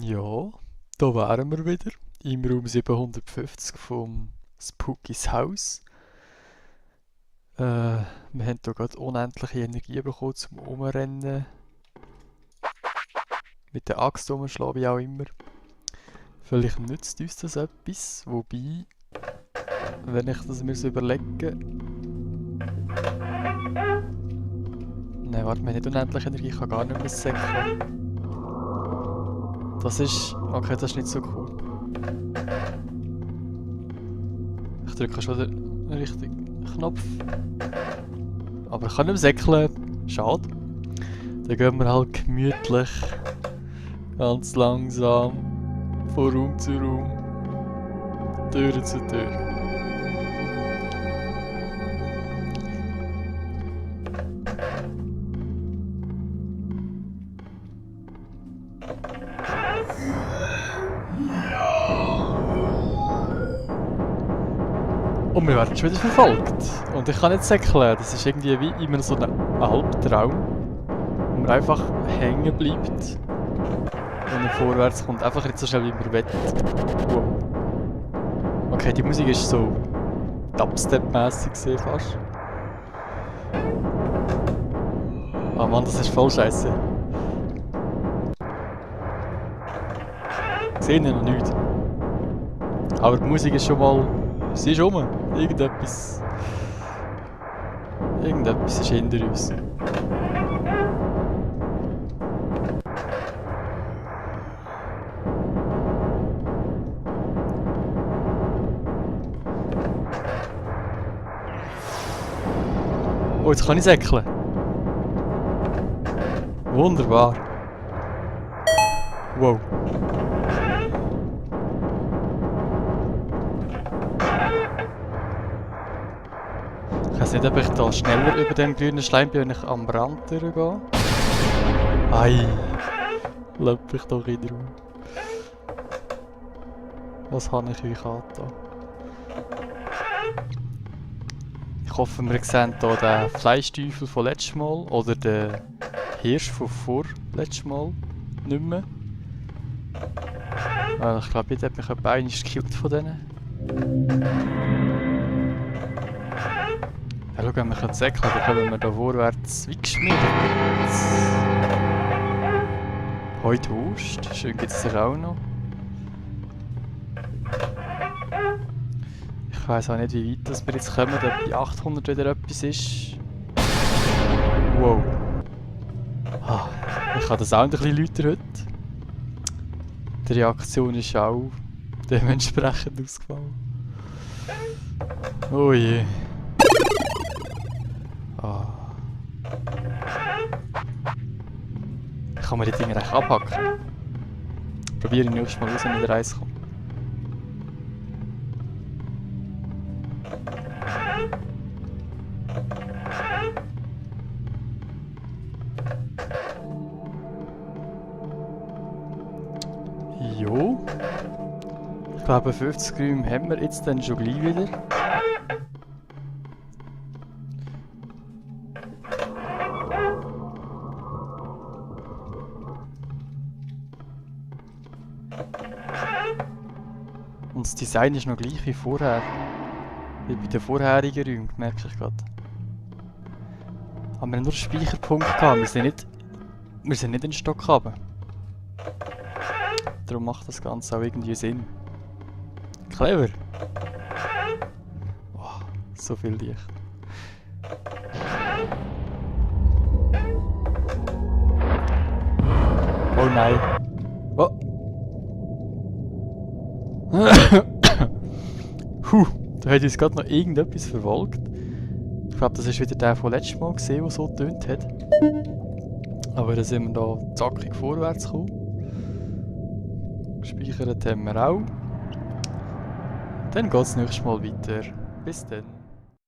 Ja, da wären wir wieder. Im Raum 750 vom Spooky's Haus. Wir haben hier gerade unendliche Energie bekommen zum Umrennen. Mit der Axt umschlagen, wie auch immer. Vielleicht nützt uns das etwas. Wobei, wenn ich das mir so überlege... Nein, warte, wir haben nicht unendliche Energie, ich kann gar nicht mehr säckeln. Das ist... Okay, das ist nicht so cool. Ich drücke schon den richtigen Knopf. Aber ich kann nicht mehr säckeln. Schade. Dann gehen wir halt gemütlich, ganz langsam, von Raum zu Raum, Tür zu Tür. Und wir werden schon wieder verfolgt. Und ich kann nicht säckeln. Das ist irgendwie wie immer so ein Albtraum, wo man einfach hängen bleibt und nicht vorwärts kommt. Einfach nicht so schnell, wie man will. Wow. Okay, die Musik ist so Dubstep-mässig gesehen fast. Ah Mann, das ist voll scheiße. Ich sehe noch nichts. Aber die Musik ist schon mal... Sie ist rum. Irgendetwas ist hinter uns. Oh, jetzt kann ich säckeln. Wunderbar. Wow. Ich weiß nicht, ob ich da schneller über den grünen Schleim bin, wenn ich am Rand durchgehe. Ei, löpp ich doch wieder rum. Was habe ich euch angetan? Ich hoffe, wir sehen hier den Fleischteufel von letztem Mal oder den Hirsch von vorletztem Mal nicht mehr. Ich glaube, jetzt hat mich etwa einer gekillt von denen. Ja, schau, wenn wir säckeln, dann kommen wir da vorwärts wie geschmiert. Heute Wurst, schön gibt es auch noch. Ich weiss auch nicht, wie weit dass wir jetzt kommen, ob bei 800 wieder etwas ist. Wow. Ah, ich habe den Sound ein bisschen lauter heute. Die Reaktion ist auch dementsprechend ausgefallen. Oh je. Ah. Kann man die Dinger echt abhacken? Probiere ich nächstes Mal raus, wenn ich wieder reinkomme. Jo. Ich glaube 50 Räume haben wir jetzt dann schon gleich wieder. Und das Design ist noch gleich wie vorher. Wie bei den vorherigen Räumen, merke ich gerade. Aber wir haben nur einen Speicherpunkt gehabt, wir sind nicht in den Stock runter. Darum macht das Ganze auch irgendwie Sinn. Clever! Oh, so viel Licht. Oh nein! Oh! Da hat uns gerade noch irgendetwas verfolgt. Ich glaube, das ist wieder der von letztem Mal gesehen, der so getönt hat. Aber dann sind wir da zackig vorwärts gekommen. Gespeichert haben wir auch. Dann geht es nächstes Mal weiter. Bis dann.